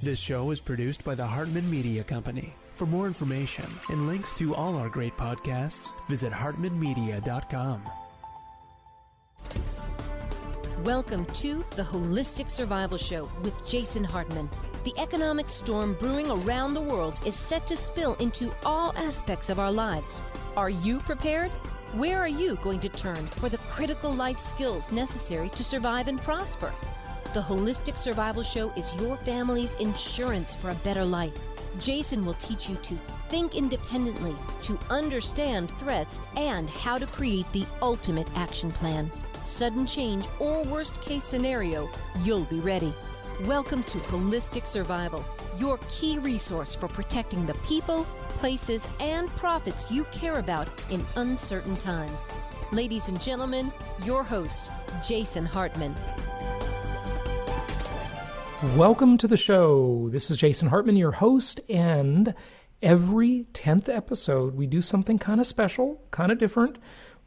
This show is produced by the Hartman Media Company. For more information and links to all our great podcasts, visit hartmanmedia.com. Welcome to the Holistic Survival Show with Jason Hartman. The economic storm brewing around the world is set to spill into all aspects of our lives. Are you prepared? Where are you going to turn for the critical life skills necessary to survive and prosper? The Holistic Survival Show is your family's insurance for a better life. Jason will teach you to think independently, to understand threats, and how to create the ultimate action plan. Sudden change or worst case scenario, you'll be ready. Welcome to Holistic Survival, your key resource for protecting the people, places, and profits you care about in uncertain times. Ladies and gentlemen, your host, Jason Hartman. Welcome to the show. This is Jason Hartman, your host, and every 10th episode we do something kind of special, kind of different.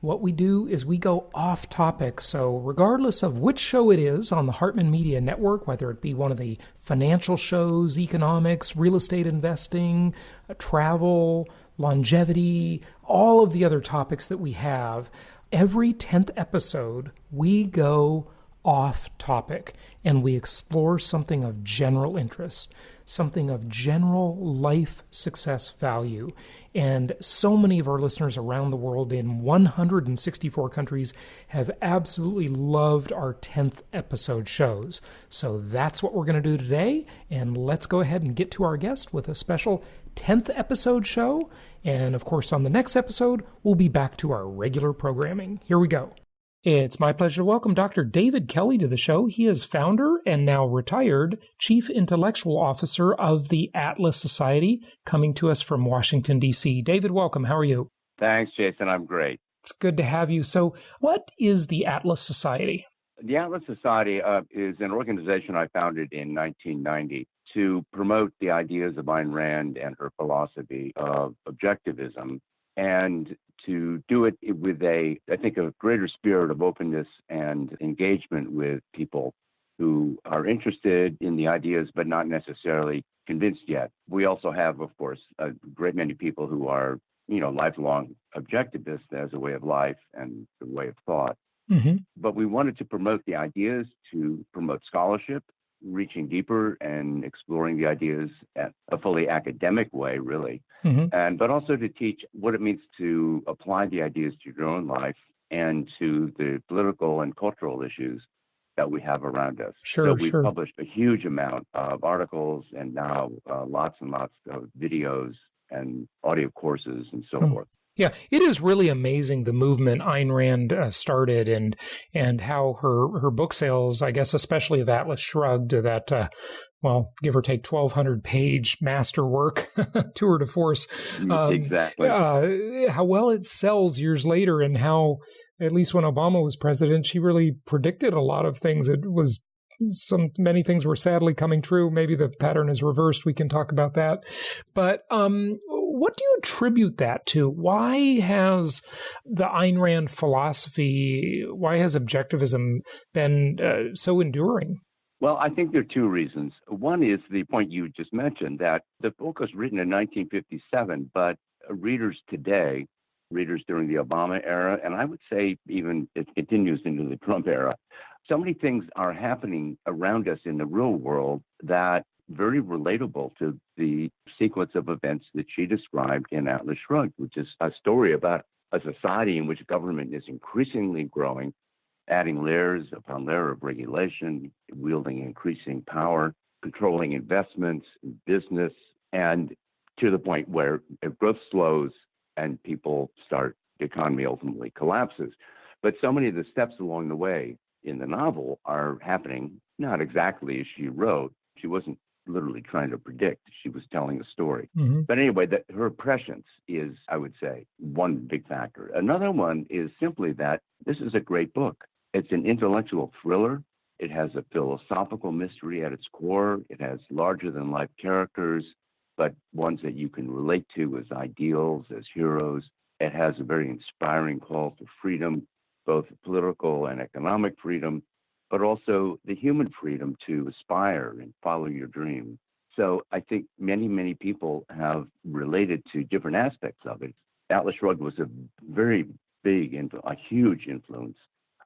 What we do is we go off topic. So regardless of which show it is on the Hartman Media Network, whether it be one of the financial shows, economics, real estate investing, travel, longevity, all of the other topics that we have, every 10th episode we go off topic and we explore something of general interest, something of general life success value. And so many of our listeners around the world in 164 countries have absolutely loved our 10th episode shows. So that's what we're going to do today. And let's go ahead and get to our guest with a special 10th episode show. And of course, on the next episode, we'll be back to our regular programming. Here we go. It's my pleasure to welcome Dr. David Kelley to the show. He is founder and now retired Chief Intellectual Officer of the Atlas Society, coming to us from Washington, D.C. David, welcome. How are you? Thanks, Jason. I'm great. It's good to have you. So what is the Atlas Society? The Atlas Society is an organization I founded in 1990 to promote the ideas of Ayn Rand and her philosophy of objectivism, and to do it with a greater spirit of openness and engagement with people who are interested in the ideas but not necessarily convinced yet. We also have, of course, a great many people who are, lifelong objectivists as a way of life and a way of thought. Mm-hmm. But we wanted to promote the ideas, to promote scholarship, reaching deeper and exploring the ideas at a fully academic way, really. Mm-hmm. But also to teach what it means to apply the ideas to your own life and to the political and cultural issues that we have around us. Sure. We've published a huge amount of articles and now lots and lots of videos and audio courses and so forth. Yeah, it is really amazing the movement Ayn Rand started and how her book sales, I guess, especially of Atlas Shrugged, that, give or take 1,200-page masterwork, tour de force. Exactly. How well it sells years later, and how, at least when Obama was president, she really predicted a lot of things. Many things were sadly coming true. Maybe the pattern is reversed. We can talk about that. But what do you attribute that to? Why has the Ayn Rand philosophy, why has objectivism been so enduring? Well, I think there are two reasons. One is the point you just mentioned, that the book was written in 1957, but readers today, readers during the Obama era, and I would say even it continues into the Trump era, so many things are happening around us in the real world that very relatable to the sequence of events that she described in Atlas Shrugged, which is a story about a society in which government is increasingly growing, adding layers upon layer of regulation, wielding increasing power, controlling investments, business, and to the point where if growth slows and the economy ultimately collapses. But so many of the steps along the way in the novel are happening not exactly as she wrote. She wasn't literally trying to predict. She was telling a story. Mm-hmm. But anyway, her prescience is, I would say, one big factor. Another one is simply that this is a great book. It's an intellectual thriller. It has a philosophical mystery at its core. It has larger-than-life characters, but ones that you can relate to as ideals, as heroes. It has a very inspiring call for freedom, both political and economic freedom, but also the human freedom to aspire and follow your dream. So I think many people have related to different aspects of it. Atlas Shrugged was a very a huge influence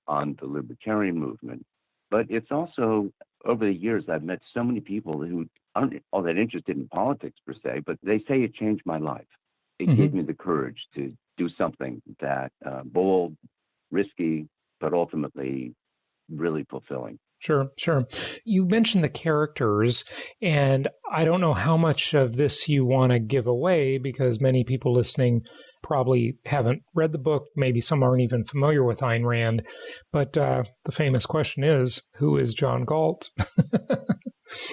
on the libertarian movement. But it's also, over the years, I've met so many people who aren't all that interested in politics per se, but they say it changed my life. It gave me the courage to do something that bold, risky, but ultimately really fulfilling. Sure. You mentioned the characters, and I don't know how much of this you want to give away because many people listening probably haven't read the book. Maybe some aren't even familiar with Ayn Rand. But the famous question is, who is John Galt?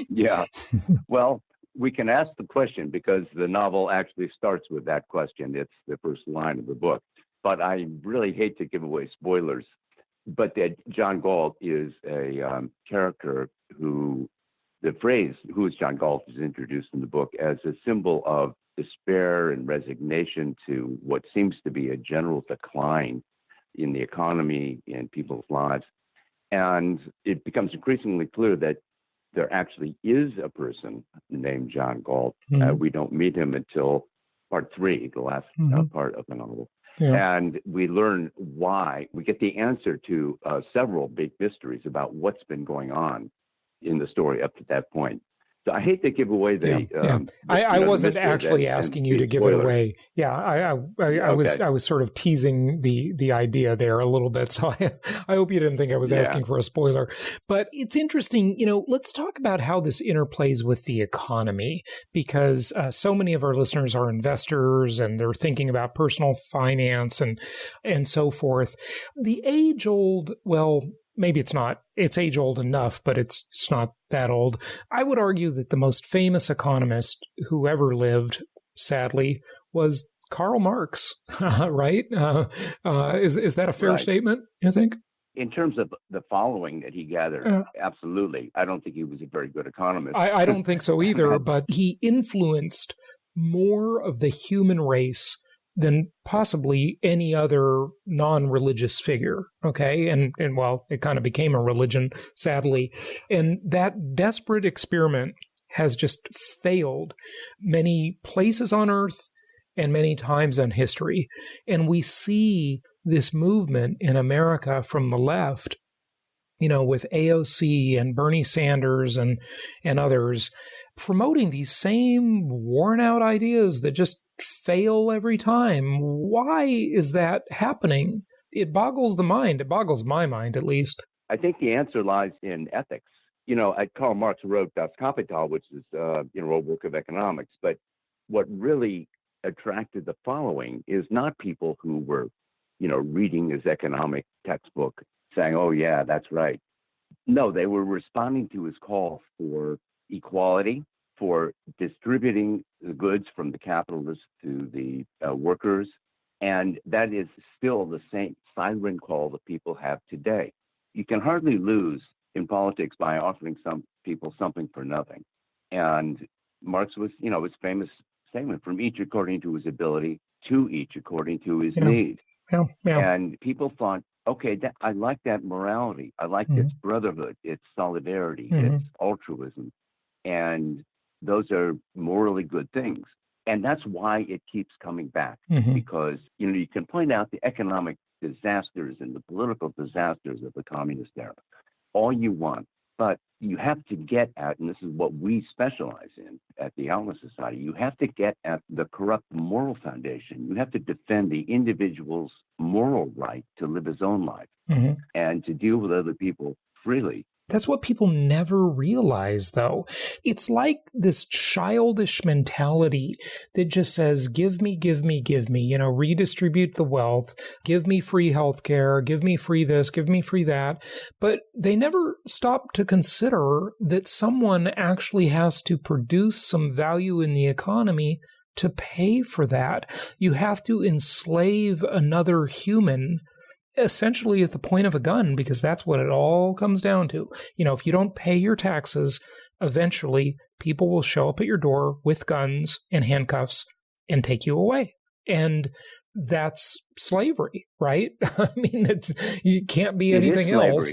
Yeah. Well, we can ask the question because the novel actually starts with that question. It's the first line of the book. But I really hate to give away spoilers. But that John Galt is a character who, the phrase, who is John Galt, is introduced in the book as a symbol of despair and resignation to what seems to be a general decline in the economy, in people's lives. And it becomes increasingly clear that there actually is a person named John Galt. We don't meet him until part 3, the last part of the novel. Yeah. And we learn why. We get the answer to several big mysteries about what's been going on in the story up to that point. So I hate to give away I wasn't actually asking you to give it away. Yeah, I was sort of teasing the idea there a little bit. So I hope you didn't think I was asking for a spoiler. But it's interesting, let's talk about how this interplays with the economy, because so many of our listeners are investors and they're thinking about personal finance and so forth. The age-old, well, maybe it's age-old enough, but it's not that old. I would argue that the most famous economist who ever lived, sadly, was Karl Marx, right? Is that a fair statement, you think? In terms of the following that he gathered, absolutely. I don't think he was a very good economist. I don't think so either, but he influenced more of the human race than possibly any other non-religious figure, okay? And well, it kind of became a religion, sadly. And that desperate experiment has just failed many places on Earth and many times in history. And we see this movement in America from the left, with AOC and Bernie Sanders and others, promoting these same worn-out ideas that just fail every time. Why is that happening? It boggles the mind. It boggles my mind, at least. I think the answer lies in ethics. Karl Marx wrote Das Kapital, which is a work of economics. But what really attracted the following is not people who were, reading his economic textbook saying, oh, yeah, that's right. No, they were responding to his call for equality, for distributing the goods from the capitalists to the workers. And that is still the same siren call that people have today. You can hardly lose in politics by offering some people something for nothing. And Marx was, his famous statement, from each according to his ability, to each according to his need. Yeah. And people thought, okay, I like that morality. I like its brotherhood, its solidarity, its altruism. And those are morally good things. And that's why it keeps coming back, because, you can point out the economic disasters and the political disasters of the communist era all you want, but you have to get at, and this is what we specialize in at the Atlas Society, you have to get at the corrupt moral foundation. You have to defend the individual's moral right to live his own life and to deal with other people freely. That's what people never realize, though. It's like this childish mentality that just says, give me, redistribute the wealth, give me free healthcare, give me free this, give me free that. But they never stop to consider that someone actually has to produce some value in the economy to pay for that. You have to enslave another human essentially at the point of a gun, because that's what it all comes down to. If you don't pay your taxes, eventually people will show up at your door with guns and handcuffs and take you away. And that's slavery, right? I mean, you can't be anything else.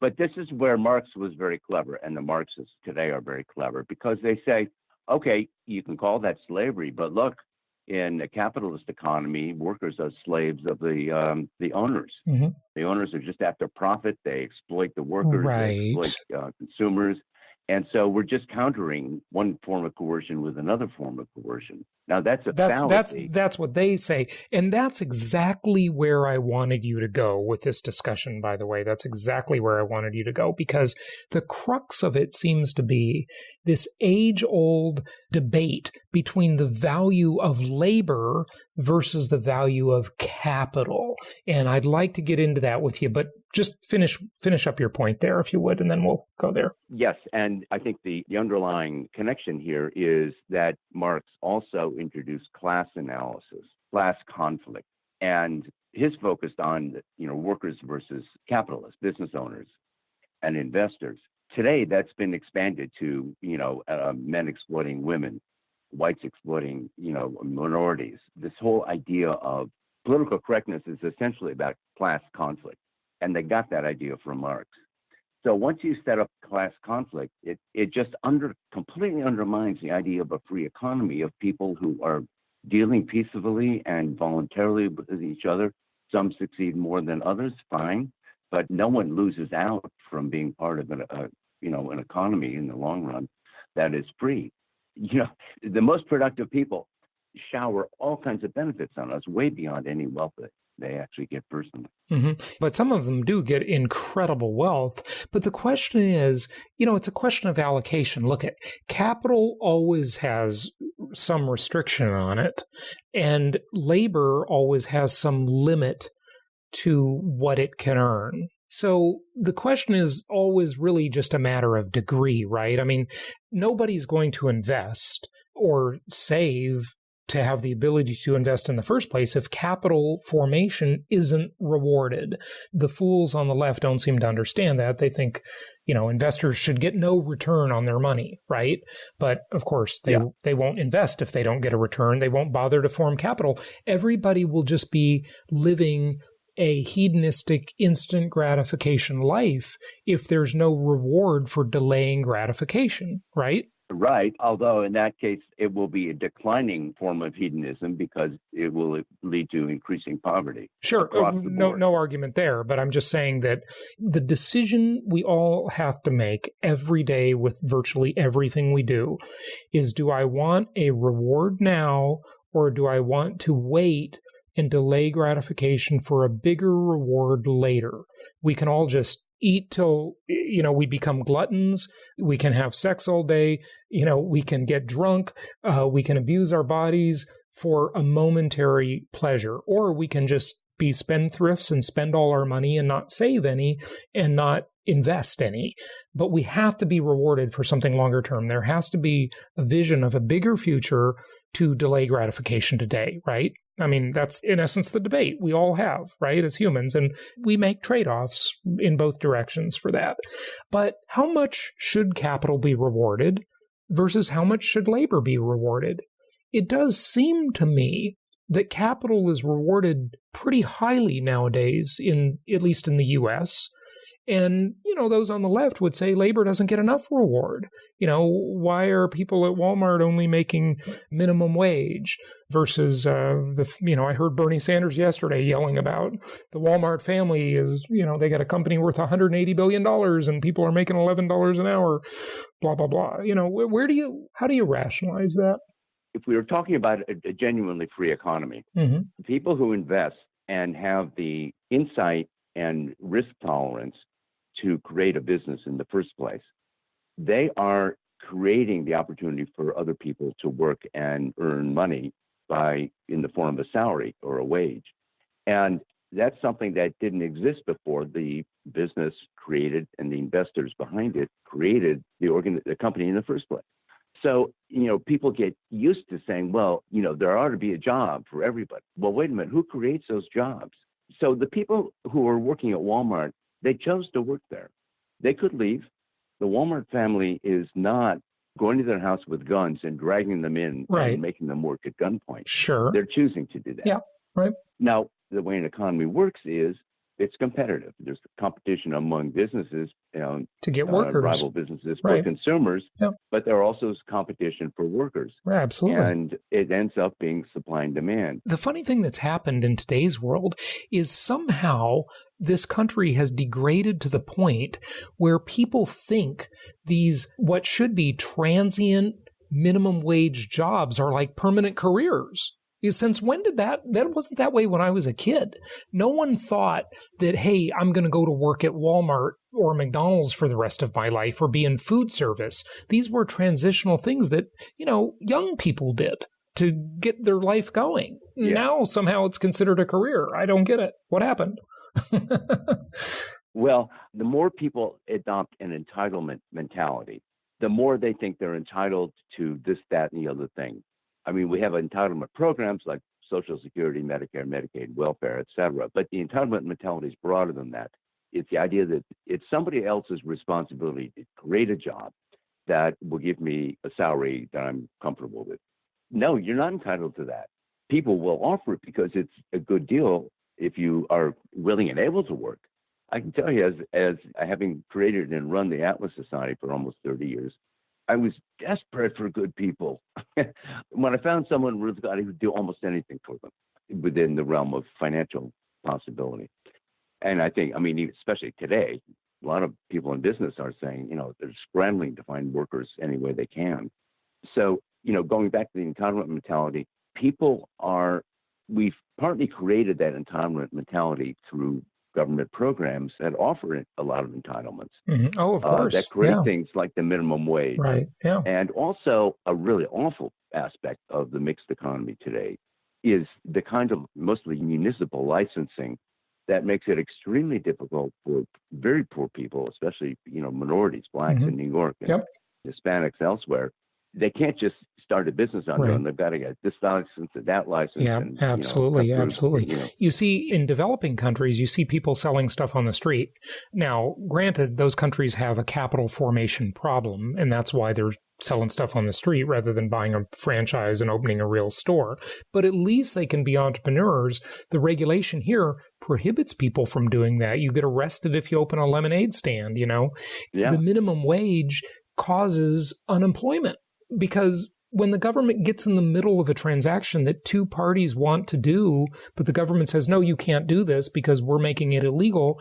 But this is where Marx was very clever, and the Marxists today are very clever, because they say, okay, you can call that slavery, but look, in a capitalist economy, workers are slaves of the owners. Mm-hmm. The owners are just after profit. They exploit the workers. Right. They exploit consumers. And so we're just countering one form of coercion with another form of coercion. Now, that's a fallacy. That's what they say. And that's exactly where I wanted you to go with this discussion, by the way. That's exactly where I wanted you to go, because the crux of it seems to be this age-old debate between the value of labor versus the value of capital. And I'd like to get into that with you, but just finish up your point there, if you would, and then we'll go there. Yes, and I think the underlying connection here is that Marx also introduced class analysis, class conflict, and his focus on workers versus capitalists, business owners, and investors. Today, that's been expanded to men exploiting women, whites exploiting minorities. This whole idea of political correctness is essentially about class conflict. And they got that idea from Marx. So once you set up class conflict, it just completely undermines the idea of a free economy of people who are dealing peacefully and voluntarily with each other. Some succeed more than others, fine, but no one loses out from being part of an economy in the long run that is free. The most productive people shower all kinds of benefits on us, way beyond any wealth that they actually get personally. Mm-hmm. But some of them do get incredible wealth. But the question is, it's a question of allocation. Look, capital always has some restriction on it, and labor always has some limit to what it can earn. So the question is always really just a matter of degree, right? I mean, nobody's going to invest or save to have the ability to invest in the first place if capital formation isn't rewarded. The fools on the left don't seem to understand that. They think, investors should get no return on their money, right? But of course, they won't invest if they don't get a return. They won't bother to form capital. Everybody will just be living a hedonistic instant gratification life if there's no reward for delaying gratification, right? Right. Although in that case, it will be a declining form of hedonism because it will lead to increasing poverty. Sure. No argument there. But I'm just saying that the decision we all have to make every day with virtually everything we do is, do I want a reward now, or do I want to wait and delay gratification for a bigger reward later? We can all just eat till, we become gluttons. We can have sex all day. We can get drunk. We can abuse our bodies for a momentary pleasure. Or we can just be spendthrifts and spend all our money and not save any and not invest any. But we have to be rewarded for something longer term. There has to be a vision of a bigger future to delay gratification today, right? I mean, that's in essence the debate we all have, right, as humans, and we make trade-offs in both directions for that. But how much should capital be rewarded versus how much should labor be rewarded? It does seem to me that capital is rewarded pretty highly nowadays, at least in the U.S., and, those on the left would say labor doesn't get enough reward. Why are people at Walmart only making minimum wage versus I heard Bernie Sanders yesterday yelling about the Walmart family is, they got a company worth $180 billion and people are making $11 an hour, blah, blah, blah. How do you rationalize that? If we were talking about a genuinely free economy, mm-hmm. people who invest and have the insight and risk tolerance to create a business in the first place, they are creating the opportunity for other people to work and earn money in the form of a salary or a wage. And that's something that didn't exist before the business created and the investors behind it created the company in the first place. So, people get used to saying, well, there ought to be a job for everybody. Well, wait a minute, who creates those jobs? So the people who are working at Walmart, they chose to work there. They could leave. The Walmart family is not going to their house with guns and dragging them in and making them work at gunpoint. Sure. They're choosing to do that. Yeah, right. Now, the way an economy works is it's competitive. There's competition among businesses, to get workers, rival businesses for right. consumers, Yep. but there also is competition for workers. Right, absolutely. And it ends up being supply and demand. The funny thing that's happened in today's world is somehow this country has degraded to the point where people think these what should be transient minimum wage jobs are like permanent careers. Since when did that wasn't that way when I was a kid. No one thought that, hey, I'm going to go to work at Walmart or McDonald's for the rest of my life or be in food service. These were transitional things that, young people did to get their life going. Yeah. Now somehow it's considered a career. I don't get it. What happened? Well, the more people adopt an entitlement mentality, the more they think they're entitled to this, that, and the other thing. I mean, we have entitlement programs like Social Security, Medicare, Medicaid, welfare, et cetera. But the entitlement mentality is broader than that. It's the idea that it's somebody else's responsibility to create a job that will give me a salary that I'm comfortable with. No, you're not entitled to that. People will offer it because it's a good deal if you are willing and able to work. I can tell you, as having created and run the Atlas Society for almost 30 years, I was desperate for good people. When I found someone who would do almost anything for them within the realm of financial possibility. And I think, especially today, a lot of people in business are saying, they're scrambling to find workers any way they can. So, going back to the entitlement mentality, we've partly created that entitlement mentality through government programs that offer a lot of entitlements. Mm-hmm. Oh, of course. That create things like the minimum wage. Right. Yeah. And also a really awful aspect of the mixed economy today is the kind of mostly municipal licensing that makes it extremely difficult for very poor people, especially, minorities, blacks in New York and Hispanics elsewhere. They can't just start a business on their own. They've got to get this license and that license. Yeah, and, absolutely. Absolutely. You see, in developing countries, you see people selling stuff on the street. Now, granted, those countries have a capital formation problem, and that's why they're selling stuff on the street rather than buying a franchise and opening a real store. But at least they can be entrepreneurs. The regulation here prohibits people from doing that. You get arrested if you open a lemonade stand, Yeah. The minimum wage causes unemployment. Because when the government gets in the middle of a transaction that two parties want to do, but the government says, no, you can't do this because we're making it illegal,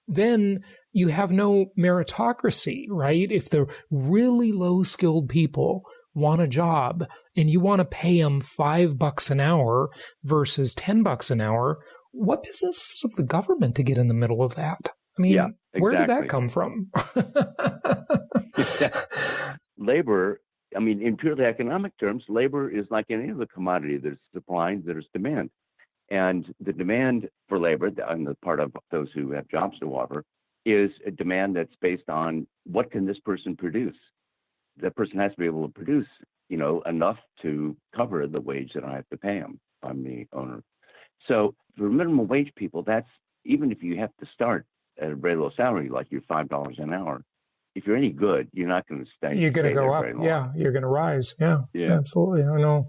then you have no meritocracy, right? If the really low-skilled people want a job and you want to pay them $5 an hour versus $10 an hour, what business is of the government to get in the middle of that? Exactly. Where did that come from? Labor, in purely economic terms, labor is like any other commodity. There's supply and there's demand. And the demand for labor on the part of those who have jobs to offer is a demand that's based on what can this person produce? That person has to be able to produce, enough to cover the wage that I have to pay them. I'm the owner. So for minimum wage people, that's even if you have to start at a very low salary, like you're $5 an hour, if you're any good, you're not going to stay. You're going to go up. Yeah, you're going to rise. Yeah, absolutely. I know.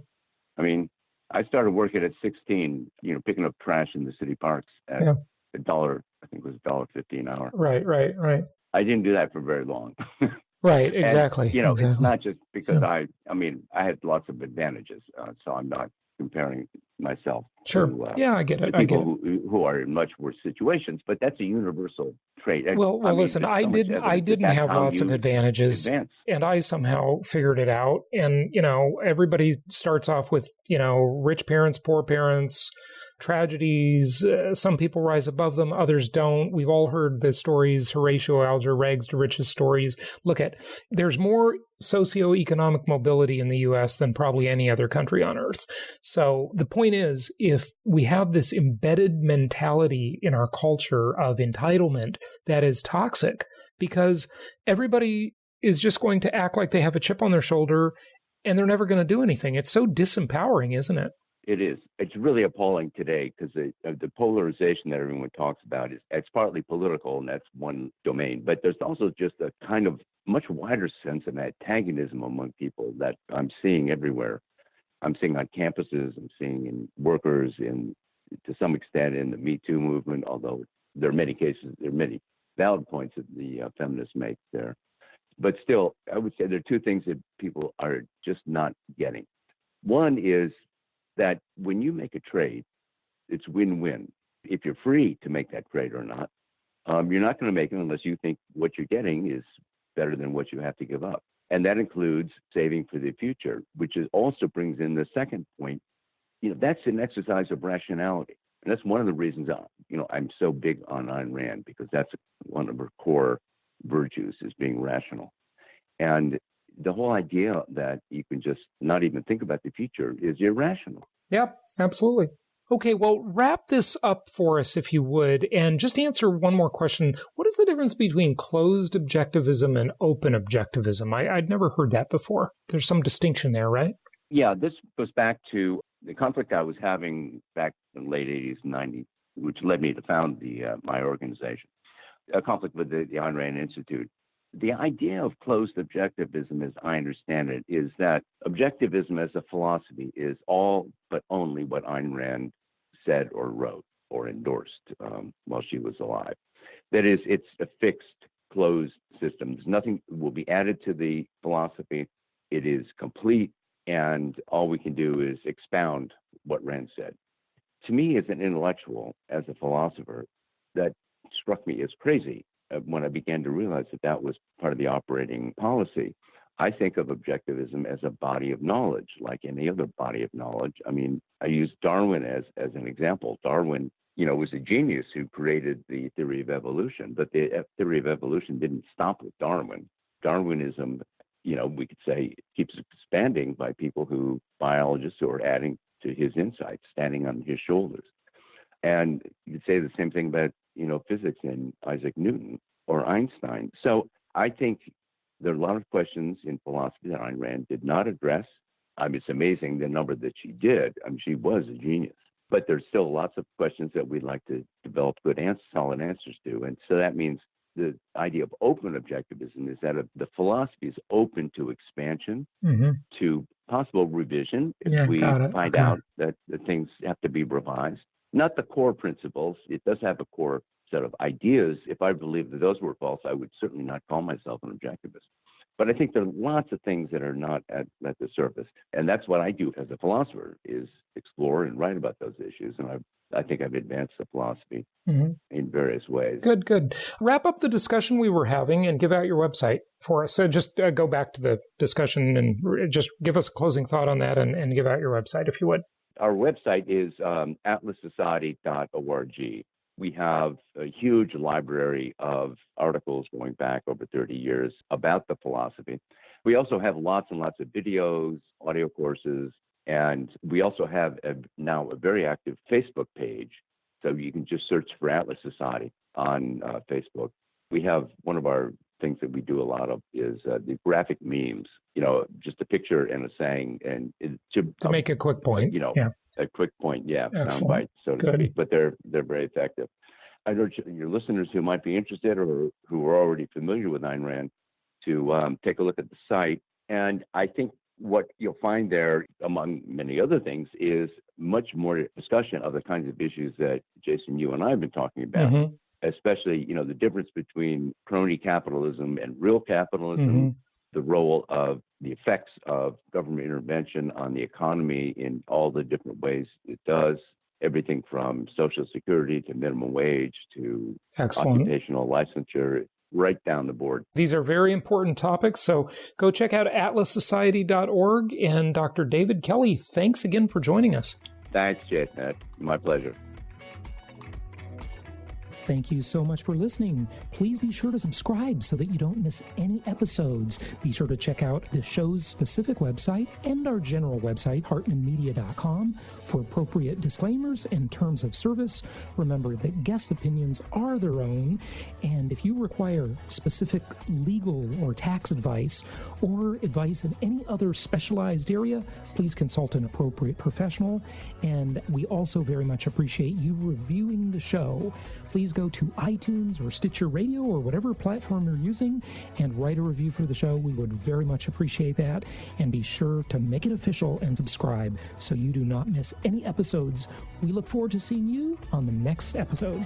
I started working at 16, picking up trash in the city parks at $1, I think it was $1.50 an hour. Right. I didn't do that for very long. Right, exactly. And, exactly. It's not just because I had lots of advantages, so I'm not comparing myself to I get it. people who are in much worse situations, but that's a universal trait. Well, listen, I didn't have lots of advantages, and I somehow figured it out. And, everybody starts off with, rich parents, poor parents, tragedies. Some people rise above them, others don't. We've all heard the stories, Horatio Alger, rags to riches stories. There's more socioeconomic mobility in the U.S. than probably any other country on earth. So the point is, if we have this embedded mentality in our culture of entitlement, that is toxic, because everybody is just going to act like they have a chip on their shoulder and they're never going to do anything. It's so disempowering, isn't it? It is. It's really appalling today because the polarization that everyone talks about it's partly political, and that's one domain. But there's also just a kind of much wider sense of antagonism among people that I'm seeing everywhere. I'm seeing on campuses. I'm seeing in workers, to some extent in the Me Too movement, although there are many cases, there are many valid points that the feminists make there. But still, I would say there are two things that people are just not getting. One is that when you make a trade, it's win-win. If you're free to make that trade or not, you're not going to make it unless you think what you're getting is better than what you have to give up. And that includes saving for the future, which also brings in the second point. That's an exercise of rationality. And that's one of the reasons, I'm so big on Ayn Rand, because that's one of her core virtues, is being rational. And the whole idea that you can just not even think about the future is irrational. Yep, absolutely. Okay, well, wrap this up for us, if you would, and just answer one more question. What is the difference between closed objectivism and open objectivism? I'd never heard that before. There's some distinction there, right? Yeah, this goes back to the conflict I was having back in the late 80s, 90s, which led me to found my organization, a conflict with the Ayn Rand Institute. The idea of closed objectivism, as I understand it, is that objectivism as a philosophy is all but only what Ayn Rand said or wrote or endorsed while she was alive. That is, it's a fixed, closed system. There's nothing will be added to the philosophy. It is complete, and all we can do is expound what Rand said. To me, as an intellectual, as a philosopher, that struck me as crazy when I began to realize that that was part of the operating policy. I think of objectivism as a body of knowledge, like any other body of knowledge. I mean, I use Darwin as an example. Darwin, was a genius who created the theory of evolution, but the theory of evolution didn't stop with Darwin. Darwinism, we could say, keeps expanding by people biologists who are adding to his insights, standing on his shoulders. And you could say the same thing about, physics in Isaac Newton or Einstein. So I think there are a lot of questions in philosophy that Ayn Rand did not address. It's amazing the number that she did. She was a genius. But there's still lots of questions that we'd like to develop good solid answers to. And so that means the idea of open objectivism is that the philosophy is open to expansion, to possible revision if we find out that the things have to be revised. Not the core principles. It does have a core set of ideas. If I believed that those were false, I would certainly not call myself an objectivist. But I think there are lots of things that are not at the surface. And that's what I do as a philosopher, is explore and write about those issues. And I think I've advanced the philosophy in various ways. Good. Wrap up the discussion we were having and give out your website for us. So just go back to the discussion and just give us a closing thought on that and give out your website, if you would. Our website is atlassociety.org. We have a huge library of articles going back over 30 years about the philosophy. We also have lots and lots of videos, audio courses, and we also have now a very active Facebook page. So you can just search for Atlas Society on Facebook. We have one of our things that we do a lot of is the graphic memes, just a picture and a saying, and to make a quick point. A quick point, soundbite, so to speak, but they're very effective. I urge your listeners who might be interested or who are already familiar with Ayn Rand to take a look at the site. And I think what you'll find there, among many other things, is much more discussion of the kinds of issues that Jason, you and I have been talking about, especially, the difference between crony capitalism and real capitalism, the role of the effects of government intervention on the economy in all the different ways it does, everything from Social Security to minimum wage to occupational licensure, right down the board. These are very important topics, so go check out atlassociety.org. And Dr. David Kelley, thanks again for joining us. Thanks, Jason. My pleasure. Thank you so much for listening. Please be sure to subscribe so that you don't miss any episodes. Be sure to check out the show's specific website and our general website, hartmanmedia.com, for appropriate disclaimers and terms of service. Remember that guest opinions are their own, and if you require specific legal or tax advice or advice in any other specialized area, please consult an appropriate professional. And we also very much appreciate you reviewing the show. Please go to iTunes or Stitcher Radio or whatever platform you're using and write a review for the show. We would very much appreciate that. And be sure to make it official and subscribe so you do not miss any episodes. We look forward to seeing you on the next episode.